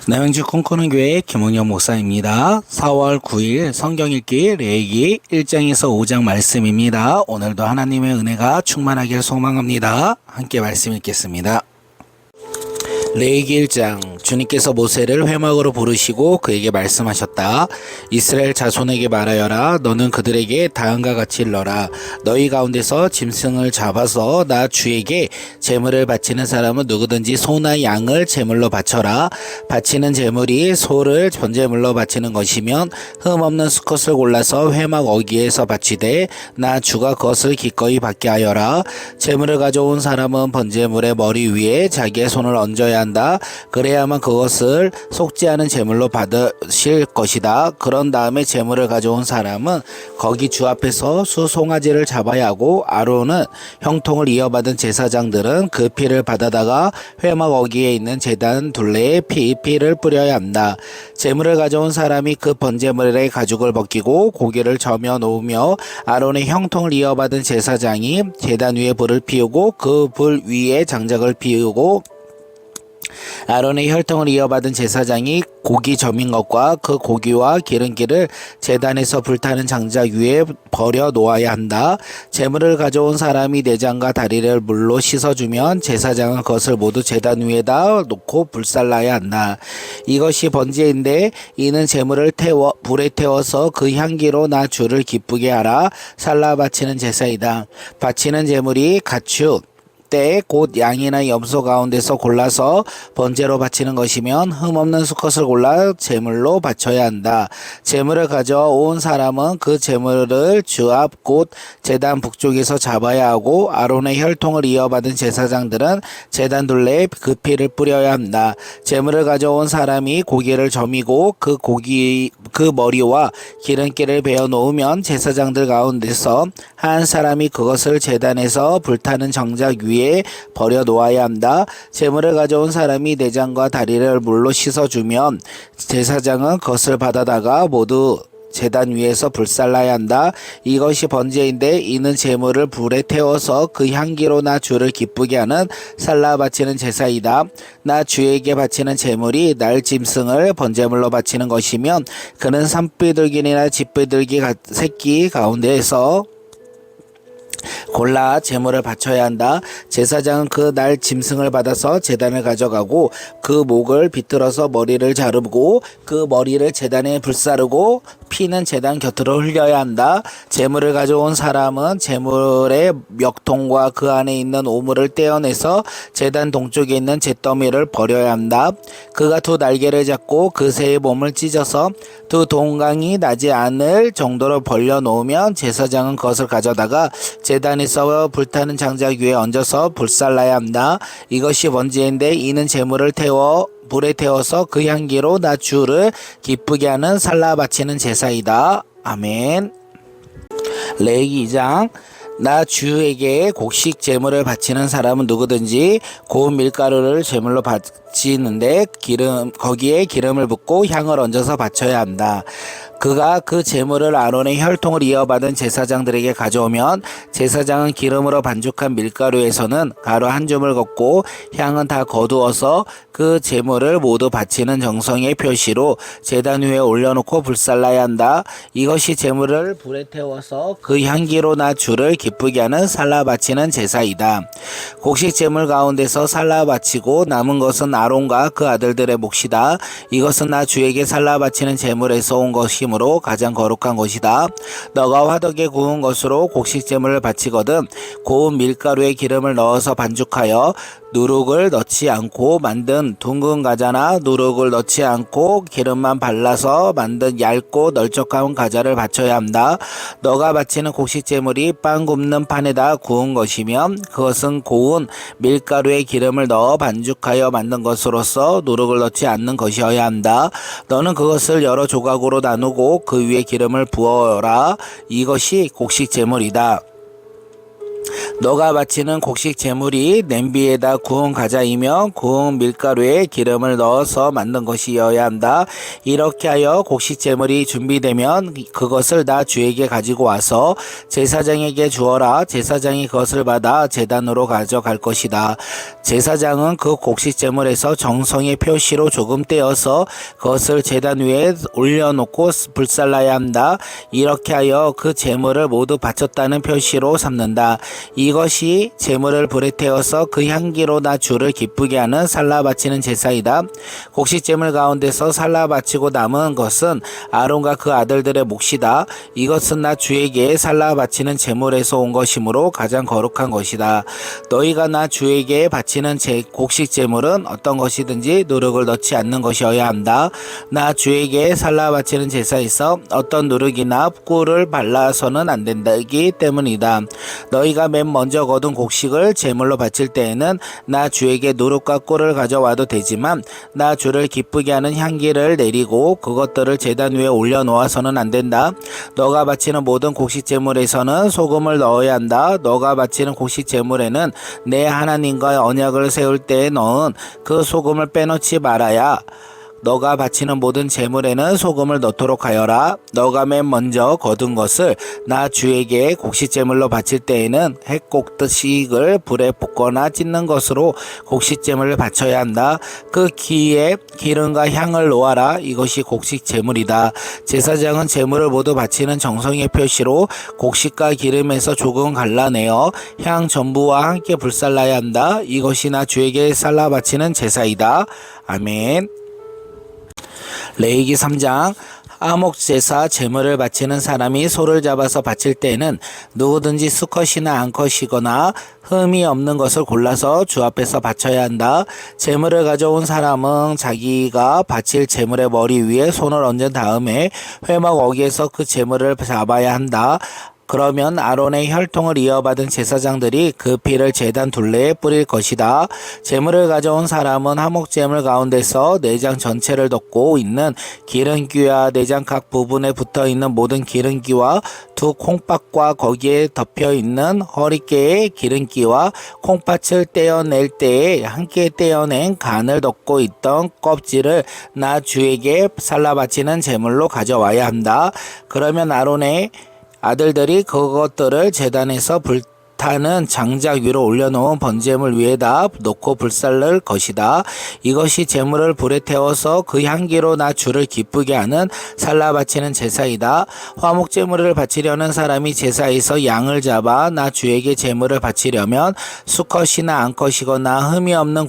남양주 꿈꾸는 교회 김홍현 목사입니다. 4월 9일 성경 읽기 레위기 1장에서 5장 말씀입니다. 오늘도 하나님의 은혜가 충만하길 소망합니다. 함께 말씀 읽겠습니다. 레위기 1장. 주님께서 모세를 회막으로 부르시고 그에게 말씀하셨다. 이스라엘 자손에게 말하여라. 너는 그들에게 다음과 같이 일러라. 너희 가운데서 짐승을 잡아서 나 주에게 제물을 바치는 사람은 누구든지 소나 양을 제물로 바쳐라. 바치는 제물이 소를 번제물로 바치는 것이면 흠없는 수컷을 골라서 회막 어귀에서 바치되 나 주가 그것을 기꺼이 받게 하여라. 제물을 가져온 사람은 번제물의 머리 위에 자기의 손을 얹어야 한다. 그래야만 그것을 속지 않은 제물로 받으실 것이다. 그런 다음에 제물을 가져온 사람은 거기 주 앞에서 수송아지를 잡아야 하고 아론은 형통을 이어받은 제사장들은 그 피를 받아다가 회막 어귀에 있는 제단 둘레에 피를 뿌려야 한다. 제물을 가져온 사람이 그 번제물의 가죽을 벗기고 고기를 저며 놓으며 아론의 형통을 이어받은 제사장이 제단 위에 불을 피우고 그 불 위에 장작을 피우고 아론의 혈통을 이어받은 제사장이 고기 점인 것과 그 고기와 기름기를 제단에서 불타는 장작 위에 버려 놓아야 한다. 제물을 가져온 사람이 내장과 다리를 물로 씻어주면 제사장은 그것을 모두 제단 위에다 놓고 불살라야 한다. 이것이 번제인데 이는 제물을 불에 태워서 그 향기로 나 주를 기쁘게 하라. 살라 바치는 제사이다. 바치는 제물이 가축 때 곧 양이나 염소 가운데서 골라서 번제로 바치는 것이면 흠없는 수컷을 골라 제물로 바쳐야 한다. 제물을 가져온 사람은 그 제물을 주 앞 곧 제단 북쪽에서 잡아야 하고 아론의 혈통을 이어받은 제사장들은 제단 둘레에 그 피를 뿌려야 한다. 제물을 가져온 사람이 고기를 점이고 그 머리와 기름기를 베어 놓으면 제사장들 가운데서 한 사람이 그것을 제단에서 불타는 정작 위에 버려 놓아야 한다. 제물을 가져온 사람이 내장과 다리를 물로 씻어주면 제사장은 그것을 받아다가 모두 제단 위에서 불살라야 한다. 이것이 번제인데 이는 제물을 불에 태워서 그 향기로 나 주를 기쁘게 하는 살라 바치는 제사이다. 나 주에게 바치는 제물이 날 짐승을 번제물로 바치는 것이면 그는 산비둘기나 집비둘기 새끼 가운데에서 골라 제물을 바쳐야 한다. 제사장은 그 날 짐승을 받아서 제단을 가져가고 그 목을 비틀어서 머리를 자르고 그 머리를 제단에 불사르고 피는 제단 곁으로 흘려야 한다. 제물을 가져온 사람은 제물의 멱통과 그 안에 있는 오물을 떼어내서 제단 동쪽에 있는 잿더미를 버려야 한다. 그가 두 날개를 잡고 그 새의 몸을 찢어서 두 동강이 나지 않을 정도로 벌려 놓으면 제사장은 그것을 가져다가 제단에서 불타는 장작 위에 얹어서 불살라야 한다. 이것이 번제인데 이는 제물을 불에 태워서 그 향기로 나 주를 기쁘게 하는 살라 바치는 제사이다. 아멘. 레위기 2장. 나 주에게 곡식 제물을 바치는 사람은 누구든지 고운 밀가루를 제물로 바치는데 거기에 기름을 붓고 향을 얹어서 바쳐야 한다. 그가 그 제물을 아론의 혈통을 이어받은 제사장들에게 가져오면 제사장은 기름으로 반죽한 밀가루에서는 가루 한 줌을 걷고 향은 다 거두어서 그 제물을 모두 바치는 정성의 표시로 제단 위에 올려놓고 불살라야 한다. 이것이 제물을 불에 태워서 그 향기로 나 주를 기쁘게 하는 살라 바치는 제사이다. 곡식 제물 가운데서 살라 바치고 남은 것은 아론과 그 아들들의 몫이다. 이것은 나 주에게 살라 바치는 제물에서 온 것이므로 가장 거룩한 것이다. 너가 화덕에 구운 것으로 곡식 제물을 바치거든 고운 밀가루에 기름을 넣어서 반죽하여 누룩을 넣지 않고 만든 둥근 과자나 누룩을 넣지 않고 기름만 발라서 만든 얇고 널쩍한 과자를 바쳐야 한다. 너가 바치는 곡식 제물이 빵 굽는 판에다 구운 것이면 그것은 고운 밀가루에 기름을 넣어 반죽하여 만든 것으로서 누룩을 넣지 않는 것이어야 한다. 너는 그것을 여러 조각으로 나누고 그 위에 기름을 부어라. 이것이 곡식 제물이다. 너가 바치는 곡식 제물이 냄비에다 구운 가자이며 구운 밀가루에 기름을 넣어서 만든 것이어야 한다. 이렇게 하여 곡식 제물이 준비되면 그것을 나 주에게 가지고 와서 제사장에게 주어라. 제사장이 그것을 받아 제단으로 가져갈 것이다. 제사장은 그 곡식 제물에서 정성의 표시로 조금 떼어서 그것을 제단 위에 올려놓고 불살라야 한다. 이렇게 하여 그 제물을 모두 바쳤다는 표시로 삼는다. 이것이 제물을 불에 태워서 그 향기로 나 주를 기쁘게 하는 살라 바치는 제사이다. 곡식 제물 가운데서 살라 바치고 남은 것은 아론과 그 아들들의 몫이다. 이것은 나 주에게 살라 바치는 제물에서 온 것이므로 가장 거룩한 것이다. 너희가 나 주에게 바치는 곡식 제물은 어떤 것이든지 누룩을 넣지 않는 것이어야 한다. 나 주에게 살라 바치는 제사에서 어떤 누룩이나 꿀을 발라서는 안 된다기 때문이다. 너희가 맨 먼저 거둔 곡식을 제물로 바칠 때에는 나 주에게 누룩과 꿀을 가져와도 되지만 나 주를 기쁘게 하는 향기를 내리고 그것들을 제단 위에 올려놓아서는 안 된다. 너가 바치는 모든 곡식 제물에서는 소금을 넣어야 한다. 너가 바치는 곡식 제물에는 내 하나님과의 언약을 세울 때에 넣은 그 소금을 빼놓지 말아야. 너가 바치는 모든 제물에는 소금을 넣도록 하여라. 너가 맨 먼저 거둔 것을 나 주에게 곡식 제물로 바칠 때에는 핵곡식을 불에 볶거나 찢는 것으로 곡식 제물을 바쳐야 한다. 그 기에 기름과 향을 놓아라. 이것이 곡식 제물이다. 제사장은 제물을 모두 바치는 정성의 표시로 곡식과 기름에서 조금 갈라내어 향 전부와 함께 불살라야 한다. 이것이 나 주에게 살라 바치는 제사이다. 아멘. 레위기 3장 화목제사 제물을 바치는 사람이 소를 잡아서 바칠 때에는 누구든지 수컷이나 암컷이거나 흠이 없는 것을 골라서 주 앞에서 바쳐야 한다. 제물을 가져온 사람은 자기가 바칠 제물의 머리 위에 손을 얹은 다음에 회막 어귀에서 그 제물을 잡아야 한다. 그러면 아론의 혈통을 이어받은 제사장들이 그 피를 제단 둘레에 뿌릴 것이다. 제물을 가져온 사람은 화목제물 가운데서 내장 전체를 덮고 있는 기름기와 내장 각 부분에 붙어있는 모든 기름기와 두 콩팥과 거기에 덮여있는 허리깨의 기름기와 콩팥을 떼어낼 때에 함께 떼어낸 간을 덮고 있던 껍질을 나 주에게 살라 바치는 제물로 가져와야 한다. 그러면 아론의 아들들이 그것들을 제단에서 불타는 장작 위로 올려놓은 번제물 위에다 놓고 불살를 것이다. 이것이 제물을 불에 태워서 그 향기로 나 주를 기쁘게 하는 살라 바치는 제사이다. 화목제물을 바치려는 사람이 제사에서 양을 잡아 나 주에게 제물을 바치려면 수컷이나 암컷이거나 흠이 없는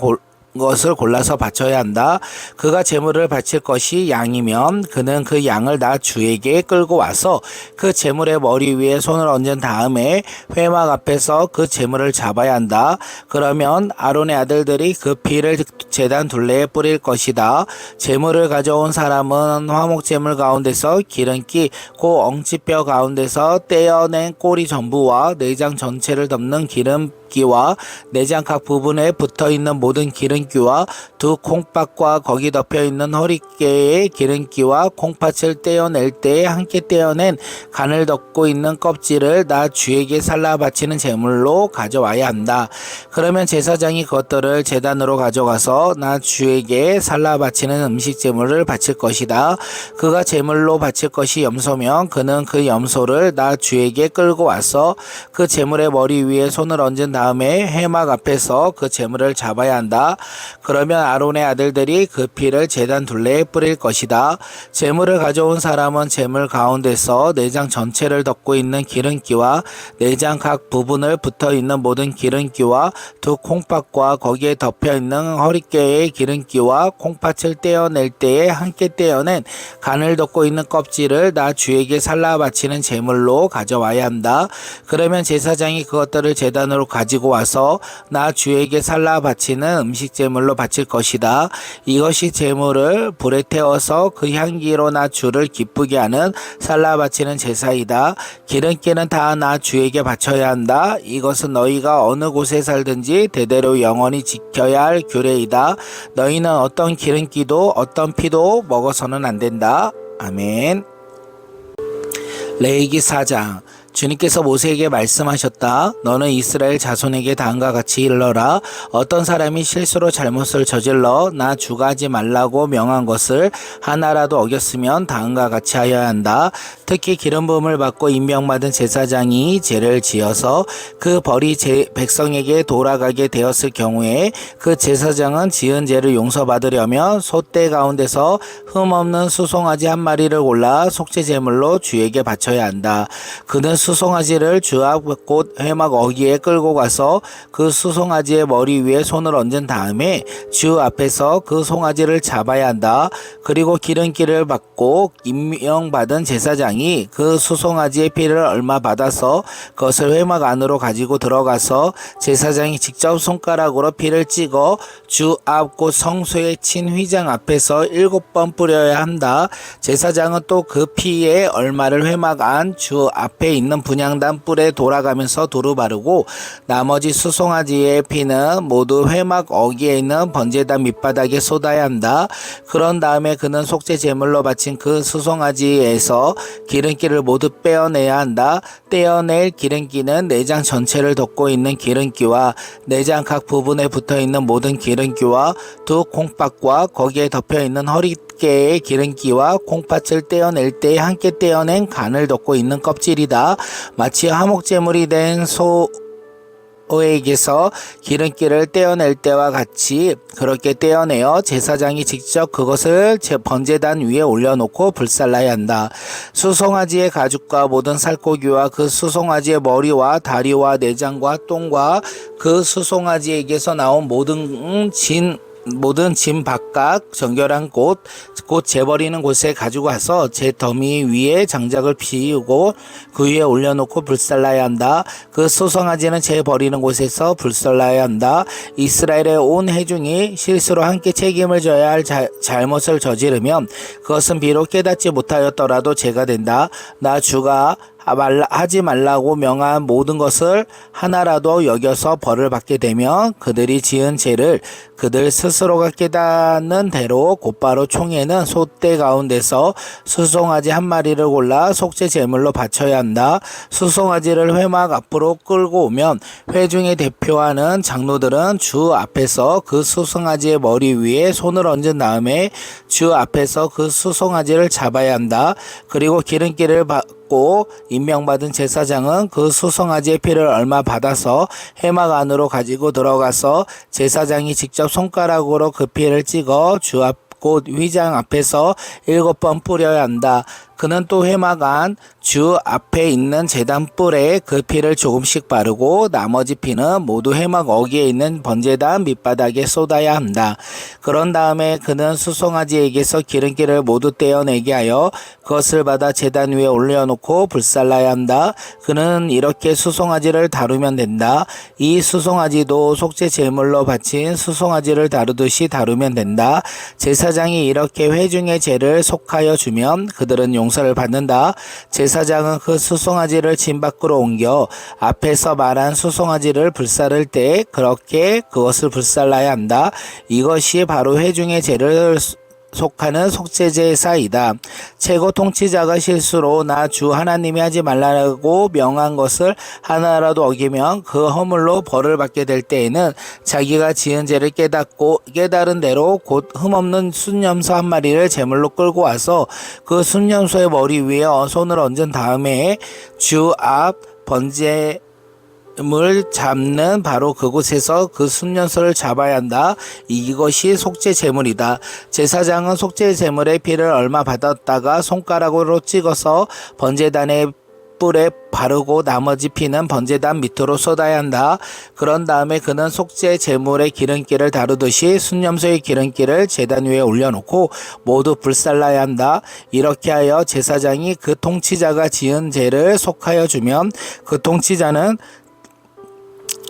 것을 골라서 바쳐야 한다. 그가 제물을 바칠 것이 양이면 그는 그 양을 나 주에게 끌고 와서 그 제물의 머리 위에 손을 얹은 다음에 회막 앞에서 그 제물을 잡아야 한다. 그러면 아론의 아들들이 그 피를 제단 둘레에 뿌릴 것이다. 제물을 가져온 사람은 화목제물 가운데서 기름기 그 엉치뼈 가운데서 떼어낸 꼬리 전부와 내장 전체를 덮는 기름기와 내장 각 부분에 붙어있는 모든 기름기와 두 콩팥과 거기 덮여있는 허리깨의 기름기와 콩팥을 떼어낼 때에 함께 떼어낸 간을 덮고 있는 껍질을 나 주에게 살라 바치는 제물로 가져와야 한다. 그러면 제사장이 그것들을 제단으로 가져가서 나 주에게 살라 바치는 음식 제물을 바칠 것이다. 그가 제물로 바칠 것이 염소면 그는 그 염소를 나 주에게 끌고 와서 그 제물의 머리 위에 손을 얹은 다음에 회막 앞에서 그 제물을 잡아야 한다. 그러면 아론의 아들들이 그 피를 제단 둘레에 뿌릴 것이다. 제물을 가져온 사람은 제물 가운데서 내장 전체를 덮고 있는 기름기와 내장 각 부분을 붙어있는 모든 기름기와 두 콩팥과 거기에 덮여있는 허리깨의 기름기와 콩팥을 떼어낼 때에 함께 떼어낸 간을 덮고 있는 껍질을 나 주에게 살라 바치는 제물로 가져와야 한다. 그러면 제사장이 그것들을 제단으로 가지고 와서 나 주에게 살라 바치는 음식 제물로 바칠 것이다. 이것이 제물을 불에 태워서 그 향기로 나 주를 기쁘게 하는 살라 바치는 제사이다. 기름기는 다 나 주에게 바쳐야 한다. 이것은 너희가 어느 곳에 살든지 대대로 영원히 지켜야 할 규례이다. 너희는 어떤 기름기도 어떤 피도 먹어서는 안 된다. 아멘. 레위기 4장 주님께서 모세에게 말씀하셨다. 너는 이스라엘 자손에게 다음과 같이 일러라. 어떤 사람이 실수로 잘못을 저질러 나 주가 하지 말라고 명한 것을 하나라도 어겼으면 다음과 같이 하여야 한다. 특히 기름 부음을 받고 임명받은 제사장이 죄를 지어서 그 벌이 백성에게 돌아가게 되었을 경우에 그 제사장은 지은 죄를 용서받으려면 소떼 가운데서 흠없는 수송아지 한 마리를 골라 속죄 제물로 주에게 바쳐야 한다. 그는 수송아지를 주 앞 곧 회막 어귀에 끌고 가서 그 수송아지의 머리 위에 손을 얹은 다음에 주 앞에서 그 송아지를 잡아야 한다. 그리고 기름기를 받고 임명받은 제사장이 그 수송아지의 피를 얼마 받아서 그것을 회막 안으로 가지고 들어가서 제사장이 직접 손가락으로 피를 찍어 주 앞 곧 성소에 친 휘장 앞에서 7번 뿌려야 한다. 제사장은 또 그 피에 얼마를 회막 안 주 앞에 있는 분향단 뿔에 돌아가면서 두루 바르고 나머지 수송아지의 피는 모두 회막 어귀에 있는 번제단 밑바닥에 쏟아야 한다. 그런 다음에 그는 속죄 제물로 바친 그 수송아지에서 기름기를 모두 빼어내야 한다. 떼어낼 기름기는 내장 전체를 덮고 있는 기름기와 내장 각 부분에 붙어있는 모든 기름기와 두 콩팥과 거기에 덮여있는 허리깨의 기름기와 콩팥을 떼어낼 때 함께 떼어낸 간을 덮고 있는 껍질이다. 마치 화목제물이 된 소에게서 기름기를 떼어낼 때와 같이 그렇게 떼어내어 제사장이 직접 그것을 번제단 위에 올려놓고 불살라야 한다. 수송아지의 가죽과 모든 살코기와 그 수송아지의 머리와 다리와 내장과 똥과 그 수송아지에게서 나온 모든 짐 바깥 정결한 곧 재버리는 곳에 가지고 가서 제 더미 위에 장작을 피우고 그 위에 올려놓고 불살라야 한다. 그 수송아지는 재버리는 곳에서 불살라야 한다. 이스라엘의 온 회중이 실수로 함께 책임을 져야 할 잘못을 저지르면 그것은 비록 깨닫지 못하였더라도 죄가 된다. 나 주가 하지 말라고 명한 모든 것을 하나라도 여겨서 벌을 받게 되면 그들이 지은 죄를 그들 스스로가 깨닫는 대로 곧바로 총회는 소떼 가운데서 수송아지 한 마리를 골라 속죄 제물로 바쳐야 한다. 수송아지를 회막 앞으로 끌고 오면 회중의 대표하는 장로들은 주 앞에서 그 수송아지의 머리 위에 손을 얹은 다음에 주 앞에서 그 수송아지를 잡아야 한다. 그리고 기름기를 받고 임명받은 제사장은 그 수송아지의 피를 얼마 받아서 회막 안으로 가지고 들어가서 제사장이 직접 손가락으로 그 피를 찍어 주 앞 곧 휘장 앞에서 7번 뿌려야 한다. 그는 또 회막 안 주 앞에 있는 제단 뿔에 그 피를 조금씩 바르고 나머지 피는 모두 회막 어귀에 있는 번제단 밑바닥에 쏟아야 한다. 그런 다음에 그는 수송아지에게서 기름기를 모두 떼어내게 하여 그것을 받아 제단 위에 올려놓고 불살라야 한다. 그는 이렇게 수송아지를 다루면 된다. 이 수송아지도 속죄 제물로 바친 수송아지를 다루듯이 다루면 된다. 제사장이 이렇게 회중의 죄를 속하여 주면 그들은 용서를 받는다. 제사장은 그 수송아지를 진 밖으로 옮겨 앞에서 말한 수송아지를 불살을 때 그렇게 그것을 불살라야 한다. 이것이 바로 회중의 죄를 속하는 속죄제사이다. 최고 통치자가 실수로 나 주 하나님이 하지 말라고 명한 것을 하나라도 어기면 그 허물로 벌을 받게 될 때에는 자기가 지은 죄를 깨달은 대로 곧 흠없는 순염소 한 마리를 제물로 끌고 와서 그 순염소의 머리 위에 손을 얹은 다음에 주 앞 번제 물 잡는 바로 그곳에서 그 순년소를 잡아야 한다. 이것이 속죄 제물이다. 제사장은 속죄 제물의 피를 얼마 받았다가 손가락으로 찍어서 번제단의 뿔에 바르고 나머지 피는 번제단 밑으로 쏟아야 한다. 그런 다음에 그는 속죄 제물의 기름기를 다루듯이 순념소의 기름기를 제단 위에 올려놓고 모두 불살라야 한다. 이렇게 하여 제사장이 그 통치자가 지은 죄를 속하여 주면 그 통치자는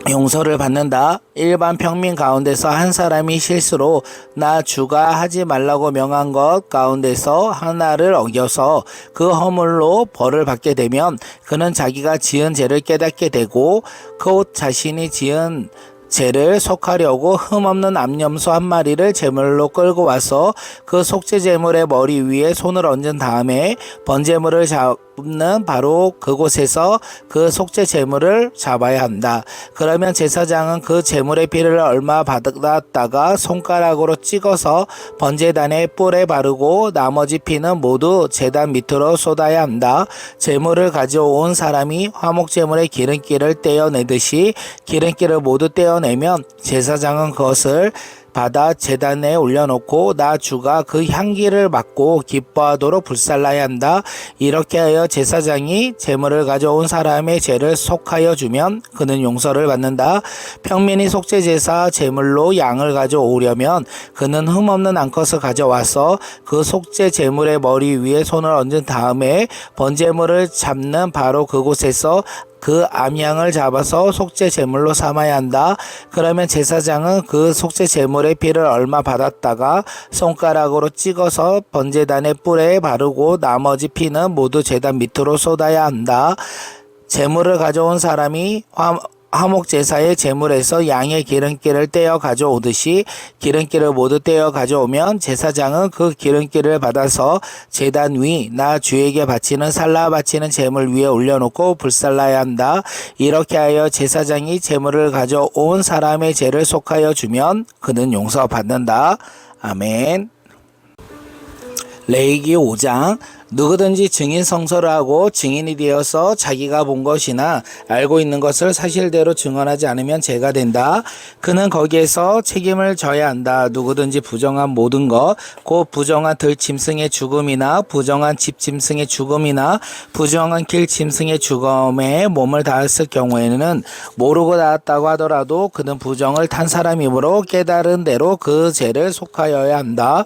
용서를 받는다. 일반 평민 가운데서 한 사람이 실수로 나 주가 하지 말라고 명한 것 가운데서 하나를 어겨서 그 허물로 벌을 받게 되면 그는 자기가 지은 죄를 깨닫게 되고 곧 자신이 지은 죄를 속하려고 흠없는 암염소 한 마리를 제물로 끌고 와서 그 속죄 제물의 머리 위에 손을 얹은 다음에 번제물을 뽑는 바로 그곳에서 그 속죄 제물을 잡아야 한다. 그러면 제사장은 그 제물의 피를 얼마 받았다가 손가락으로 찍어서 번제단의 뿔에 바르고 나머지 피는 모두 제단 밑으로 쏟아야 한다. 제물을 가져온 사람이 화목 제물의 기름기를 떼어내듯이 기름기를 모두 떼어내면 제사장은 그것을 받아 제단에 올려놓고 나 주가 그 향기를 맡고 기뻐하도록 불살라야 한다. 이렇게 하여 제사장이 제물을 가져온 사람의 죄를 속하여 주면 그는 용서를 받는다. 평민이 속죄제사 제물로 양을 가져오려면 그는 흠없는 암컷을 가져와서 그 속죄 제물의 머리 위에 손을 얹은 다음에 번제물을 잡는 바로 그곳에서 그 암양을 잡아서 속죄 제물로 삼아야 한다. 그러면 제사장은 그 속죄 제물의 피를 얼마 받았다가 손가락으로 찍어서 번제단의 뿔에 바르고 나머지 피는 모두 제단 밑으로 쏟아야 한다. 제물을 가져온 사람이 화목 제사의 제물에서 양의 기름기를 떼어 가져오듯이 기름기를 모두 떼어 가져오면 제사장은 그 기름기를 받아서 제단 위 나 주에게 바치는 살라 바치는 제물 위에 올려놓고 불살라야 한다. 이렇게 하여 제사장이 제물을 가져온 사람의 죄를 속하여 주면 그는 용서받는다. 아멘. 레위기 5장 누구든지 증인 성서를 하고 증인이 되어서 자기가 본 것이나 알고 있는 것을 사실대로 증언하지 않으면 죄가 된다. 그는 거기에서 책임을 져야 한다. 누구든지 부정한 모든 것, 곧 부정한 들 짐승의 죽음이나 부정한 집 짐승의 죽음이나 부정한 길 짐승의 죽음에 몸을 닿았을 경우에는 모르고 닿았다고 하더라도 그는 부정을 탄 사람이므로 깨달은 대로 그 죄를 속하여야 한다.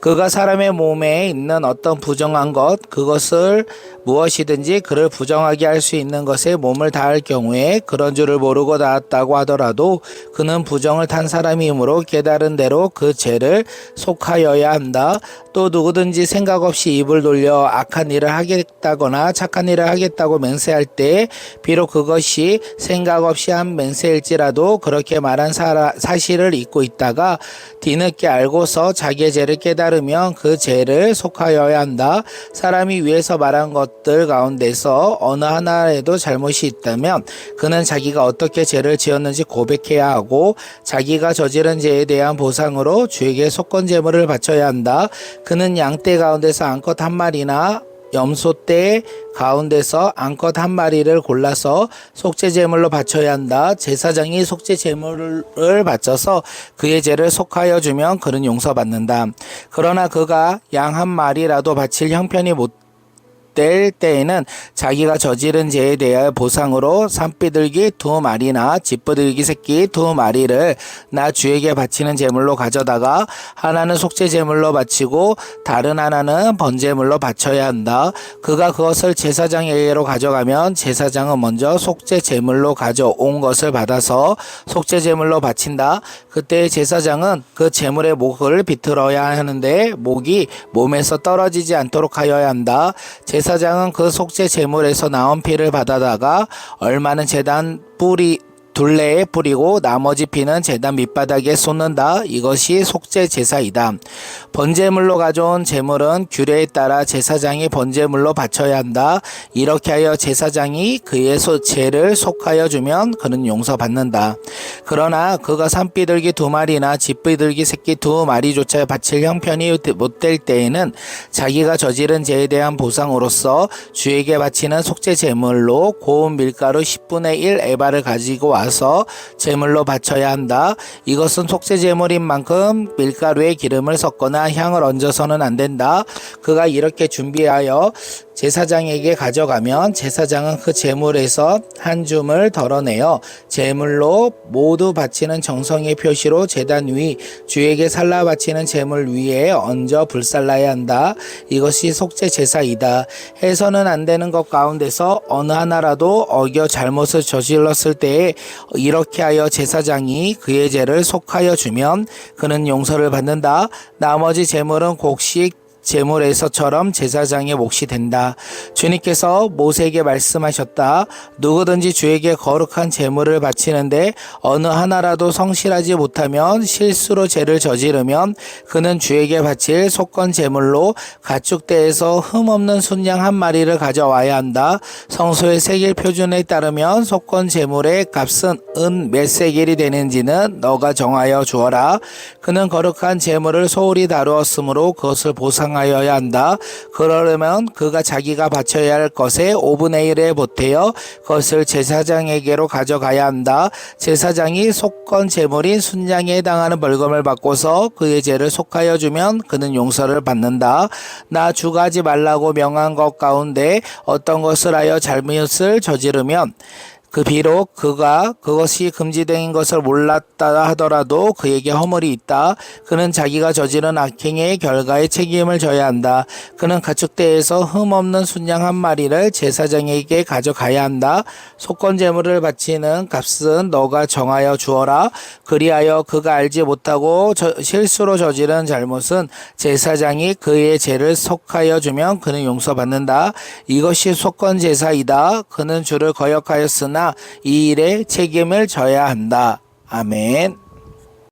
그가 사람의 몸에 있는 어떤 부정한 것, 그것을 무엇이든지 그를 부정하게 할 수 있는 것에 몸을 닿을 경우에 그런 줄을 모르고 닿았다고 하더라도 그는 부정을 탄 사람이므로 깨달은 대로 그 죄를 속하여야 한다. 또 누구든지 생각 없이 입을 돌려 악한 일을 하겠다거나 착한 일을 하겠다고 맹세할 때 비록 그것이 생각 없이 한 맹세일지라도 그렇게 말한 사실을 잊고 있다가 뒤늦게 알고서 자기의 죄를 깨달으면 그 죄를 속하여야 한다. 사람이 위에서 말한 것들 가운데서 어느 하나에도 잘못이 있다면 그는 자기가 어떻게 죄를 지었는지 고백해야 하고 자기가 저지른 죄에 대한 보상으로 주에게 속건 제물을 바쳐야 한다. 그는 양떼 가운데서 암컷 한 마리나 염소떼 가운데서 암컷 한 마리를 골라서 속죄 제물로 바쳐야 한다. 제사장이 속죄 제물을 바쳐서 그의 죄를 속하여 주면 그는 용서받는다. 그러나 그가 양 한 마리라도 바칠 형편이 될 때에는 자기가 저지른 죄에 대하여 보상으로 산비둘기 2마리나 집비둘기 새끼 2마리를 나 주에게 바치는 제물로 가져다가 하나는 속죄 제물로 바치고 다른 하나는 번제물로 바쳐야 한다. 그가 그것을 제사장에게로 가져가면 제사장은 먼저 속죄 제물로 가져온 것을 받아서 속죄 제물로 바친다. 그때 제사장은 그 제물의 목을 비틀어야 하는데 목이 몸에서 떨어지지 않도록 하여야 한다. 제사장은 그 속죄 제물에서 나온 피를 받아다가 얼마는 제단 둘레에 뿌리고 나머지 피는 제단 밑바닥에 쏟는다. 이것이 속죄 제사이다. 번제물로 가져온 제물은 규례에 따라 제사장이 번제물로 바쳐야 한다. 이렇게 하여 제사장이 그의 죄를 속하여 주면 그는 용서받는다. 그러나 그가 산비둘기 2마리나 집비둘기 새끼 2마리조차 바칠 형편이 못될 때에는 자기가 저지른 죄에 대한 보상으로서 주에게 바치는 속죄 제물로 고운 밀가루 10분의 1 에바를 가지고 와서 제물로 바쳐야 한다. 이것은 속죄 제물인 만큼 밀가루에 기름을 섞거나 향을 얹어서는 안 된다. 그가 이렇게 준비하여 제사장에게 가져가면 제사장은 그 제물에서 한 줌을 덜어내어 제물로 모두 바치는 정성의 표시로 제단 위 주에게 살라 바치는 제물 위에 얹어 불살라야 한다. 이것이 속죄 제사이다. 해서는 안 되는 것 가운데서 어느 하나라도 어겨 잘못을 저질렀을 때에 이렇게 하여 제사장이 그의 죄를 속하여 주면 그는 용서를 받는다. 나머지 제물은 곡식 제물에서처럼 제사장의 몫이 된다. 주님께서 모세에게 말씀하셨다. 누구든지 주에게 거룩한 제물을 바치는데 어느 하나라도 성실하지 못하면 실수로 죄를 저지르면 그는 주에게 바칠 속건 제물로 가축대에서 흠없는 순양 한 마리를 가져와야 한다. 성소의 세겔 표준에 따르면 속건 제물의 값은 은 몇 세겔이 되는지는 너가 정하여 주어라. 그는 거룩한 제물을 소홀히 다루었으므로 그것을 보상하여야 한다. 그러려면 그가 자기가 바쳐야 할 것의 5분의 1에 보태어 그것을 제사장에게로 가져가야 한다. 제사장이 속건 제물인 순양에 해당하는 벌금을 받고서 그의 죄를 속하여 주면 그는 용서를 받는다. 나 주가 하지 말라고 명한 것 가운데 어떤 것을 하여 잘못을 저지르면 비록 그가 그것이 금지된 것을 몰랐다 하더라도 그에게 허물이 있다. 그는 자기가 저지른 악행의 결과에 책임을 져야 한다. 그는 가축대에서 흠없는 순양 한 마리를 제사장에게 가져가야 한다. 속건 제물을 바치는 값은 너가 정하여 주어라. 그리하여 그가 알지 못하고 실수로 저지른 잘못은 제사장이 그의 죄를 속하여 주면 그는 용서받는다. 이것이 속건 제사이다. 그는 주를 거역하였으나 이 일에 책임을 져야 한다. 아멘.